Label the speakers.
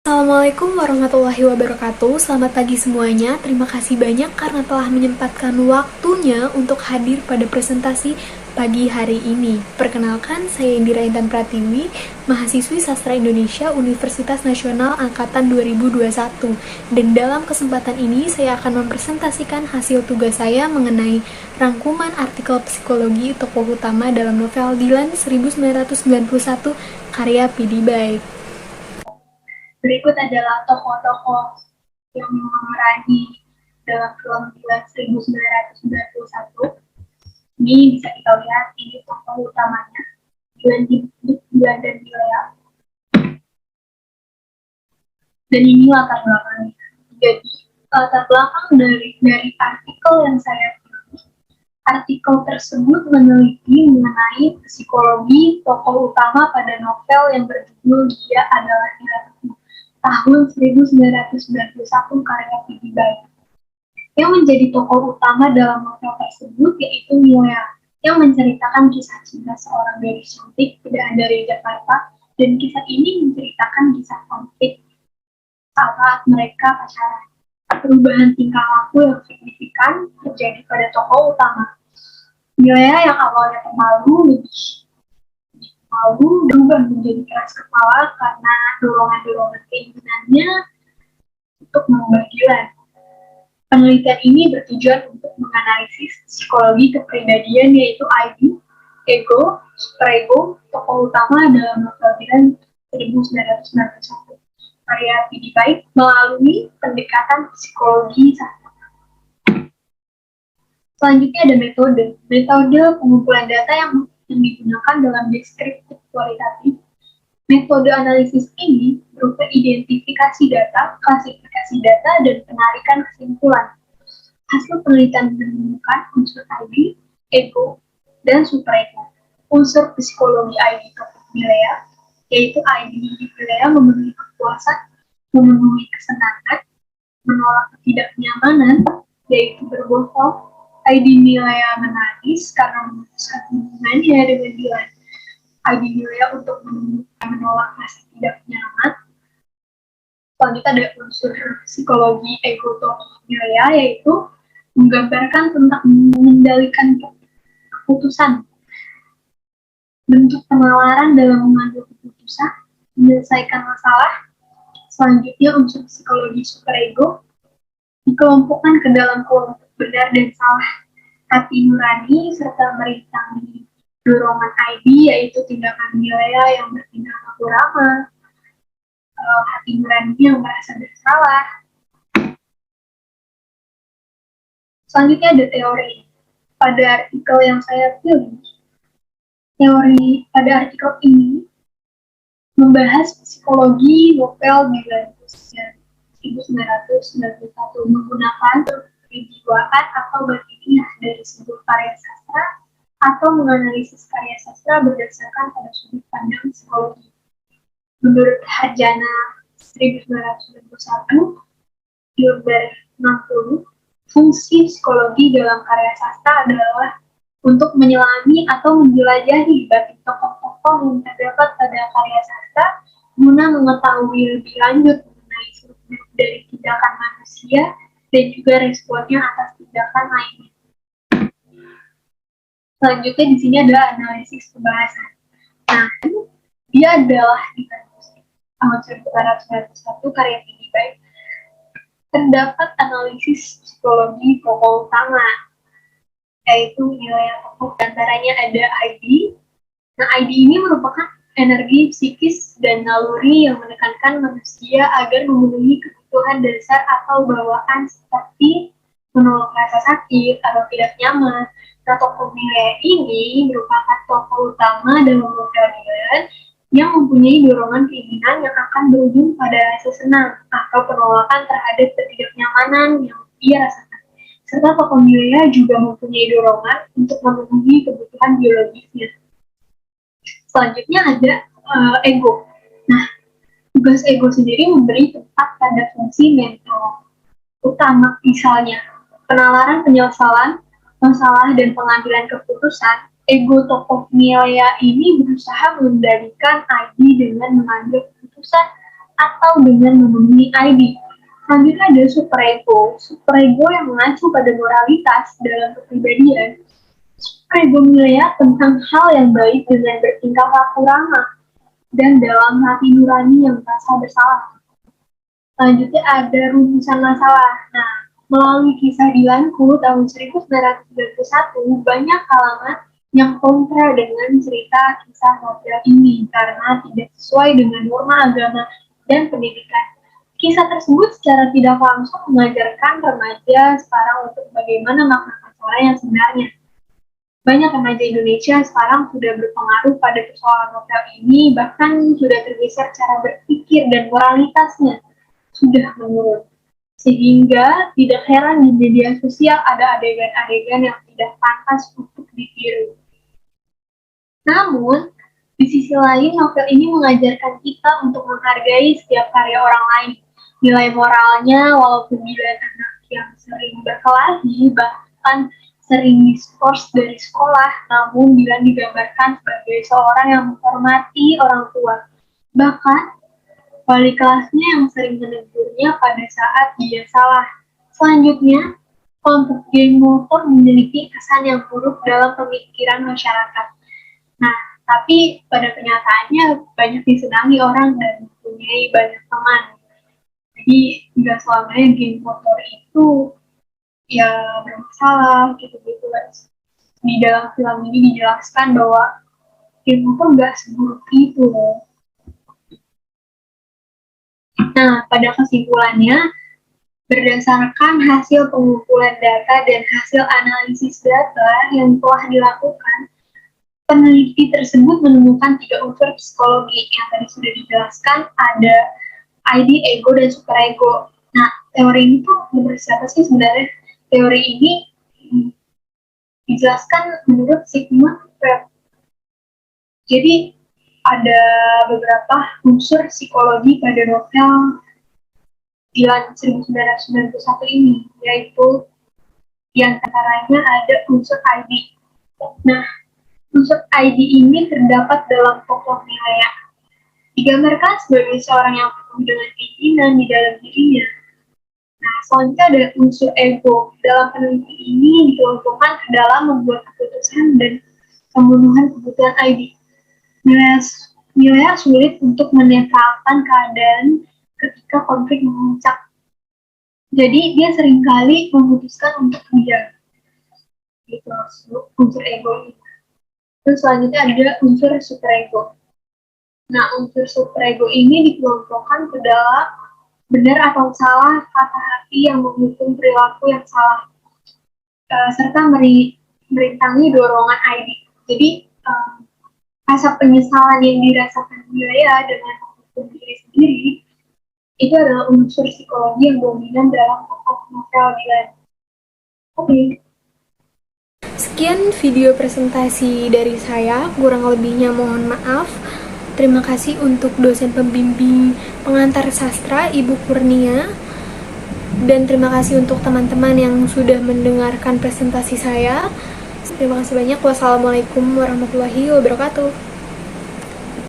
Speaker 1: Assalamualaikum warahmatullahi wabarakatuh. Selamat pagi semuanya. Terima kasih banyak karena telah menyempatkan waktunya untuk hadir pada presentasi pagi hari ini. Perkenalkan, saya Indira Intan Pratiwi, mahasiswi Sastra Indonesia Universitas Nasional Angkatan 2021. Dan dalam kesempatan ini saya akan mempresentasikan hasil tugas saya mengenai rangkuman artikel psikologi tokoh utama dalam novel Dilan 1991 karya P.D. Baik.
Speaker 2: Berikut adalah tokoh-tokoh yang memerani dalam film Dilan 1991. Ini bisa kita lihat, ini tokoh utamanya, Dilan dan Milea. Dan ini latar belakangnya. Jadi, latar belakang dari artikel yang saya pilih, artikel tersebut meneliti mengenai psikologi tokoh utama pada novel yang berjudul Dia Adalah Diriku tahun 1991 karya P.D. Baik. Yang menjadi tokoh utama dalam novel tersebut yaitu Milea, yang menceritakan kisah cinta seorang gadis cantik tidak dari Jakarta, dan kisah ini menceritakan kisah konflik saat mereka pacaran. Perubahan tingkah laku yang signifikan terjadi pada tokoh utama. Milea yang awalnya pemalu lebih malu berubah menjadi keras kepala karena dorongan-dorongan keinginannya untuk mengubah Dilan. Penelitian ini bertujuan untuk menganalisis psikologi kepribadian yaitu ID, ego, superego, tokoh utama dalam novel Dilan 1991 karya P.D. Baik melalui pendekatan psikologi sastra. Selanjutnya ada metode pengumpulan data yang digunakan dalam deskriptif kualitatif. Metode analisis ini berupa identifikasi data, klasifikasi data, dan penarikan kesimpulan. Hasil penelitian menemukan unsur ID, ego, dan superego. Unsur psikologi ID tokoh Milea, yaitu ID Milea memenuhi kepuasan, memenuhi kesenangan, menolak ketidaknyamanan, yaitu berbohong. ID Milea menangis karena memutuskan hubungannya dengan Dilan. ID Milea untuk menolak rasa tidak nyaman. Selanjutnya ada unsur psikologi ego tokoh Milea, yaitu menggambarkan tentang mengendalikan keputusan, bentuk penalaran dalam mengambil keputusan, menyelesaikan masalah. Selanjutnya unsur psikologi superego dikelompokkan ke dalam kelompok benar dan salah, hati nurani, serta merintangi dorongan ID, yaitu tindakan Milea yang bertindak laku ramah, hati nurani yang merasa bersalah. Selanjutnya ada teori. Pada artikel yang saya pilih, teori pada artikel ini membahas psikologi novel Dilan 1991 menggunakan kejiwaan atau batiniah dari sebuah karya sastra atau menganalisis karya sastra berdasarkan pada sudut pandang psikologi. Menurut Harjana 1991, Gilbert 60, fungsi psikologi dalam karya sastra adalah untuk menyelami atau menjelajahi batin tokoh-tokoh yang terdapat pada karya sastra guna mengetahui lebih lanjut mengenai seluk-beluk dari tindakan manusia dan juga responnya atas tindakan lainnya. Selanjutnya di sini ada analisis pembahasan. Nah, dia adalah di tahun 1991 karya P.D. Baik. Terdapat analisis psikologi tokoh utama, yaitu nilai tokoh. Antaranya ada ID. Nah, ID ini merupakan energi psikis dan naluri yang menekankan manusia agar memenuhi kebutuhan dasar atau bawaan seperti menolak rasa sakit atau tidak nyaman. Nah, tokoh Milea ini merupakan tokoh utama dalam novel Dilan yang mempunyai dorongan keinginan yang akan berujung pada rasa senang atau penolakan terhadap ketidaknyamanan yang ia rasakan. Serta tokoh Milea juga mempunyai dorongan untuk memenuhi kebutuhan biologisnya. Selanjutnya ada ego. Nah, tugas ego sendiri memberi tempat pada fungsi mental utama, misalnya penalaran penyesalan, masalah, dan pengambilan keputusan. Ego tokoh Milea ini berusaha mengendalikan ID dengan mengambil keputusan atau dengan memenuhi ID. Selanjutnya ada superego. Superego yang mengacu pada moralitas dalam kepribadian. Superego melihat tentang hal yang baik dengan bertingkah laku ramah dan dalam hati nurani yang merasa bersalah. Selanjutnya ada rumusan masalah. Nah, melalui kisah Dilanku tahun 1991, banyak kalangan yang kontra dengan cerita kisah novel ini karena tidak sesuai dengan norma agama dan pendidikan. Kisah tersebut secara tidak langsung mengajarkan remaja sekarang untuk bagaimana makna pacaran yang sebenarnya. Banyak remaja Indonesia sekarang sudah berpengaruh pada persoalan novel ini, bahkan sudah tergeser cara berpikir dan moralitasnya sudah menurun. Sehingga tidak heran di media sosial ada adegan-adegan yang tidak pantas untuk ditiru. Namun, di sisi lain, novel ini mengajarkan kita untuk menghargai setiap karya orang lain. Nilai moralnya, walaupun bila anak yang sering berkelahi, bahkan sering diskors dari sekolah, namun bila digambarkan sebagai seorang yang menghormati orang tua. Bahkan, wali kelasnya yang sering menegurnya pada saat dia salah. Selanjutnya, kelompok geng motor memiliki kesan yang buruk dalam pemikiran masyarakat. Nah, tapi pada kenyataannya banyak disenangi orang dan mempunyai banyak teman. Jadi, tidak selamanya geng motor itu ya bermasalah gitu-gitu guys. Di dalam film ini dijelaskan bahwa geng motor nggak seburuk itu loh. Nah, pada kesimpulannya, berdasarkan hasil pengumpulan data dan hasil analisis data yang telah dilakukan, peneliti tersebut menemukan 3 unsur psikologi yang tadi sudah dijelaskan, ada ID, ego, dan superego. Nah, teori ini tuh menurut siapa sih sebenarnya? Teori ini dijelaskan menurut Sigmund Freud. Jadi, ada beberapa unsur psikologi pada novel Dilan 1991 ini, yaitu yang antaranya ada unsur ID. Nah, unsur ID ini terdapat dalam tokoh Milea. Digambarkan sebagai seorang yang penuh dengan keinginan di dalam dirinya. Nah, selanjutnya ada unsur ego. Dalam peneliti ini dikelompokkan ke dalam membuat keputusan dan pemenuhan kebutuhan ID. Milea sulit untuk menetralkan keadaan ketika konflik memuncak. Jadi dia seringkali memutuskan untuk diam. Gitu, unsur ego ini. Terus selanjutnya ada unsur superego. Nah, unsur superego ini dikelompokkan ke dalam benar atau salah kata hati yang menghukum perilaku yang salah, serta merintangi dorongan ID. Jadi, rasa penyesalan yang dirasakan Milea dengan menghukum diri sendiri itu adalah unsur psikologi yang dominan dalam tokoh novel Dilan. Oke.
Speaker 1: Sekian video presentasi dari saya, kurang lebihnya mohon maaf. Terima kasih untuk dosen pembimbing pengantar sastra Ibu Kurnia, dan terima kasih untuk teman-teman yang sudah mendengarkan presentasi saya. Terima kasih banyak. Wassalamualaikum warahmatullahi wabarakatuh.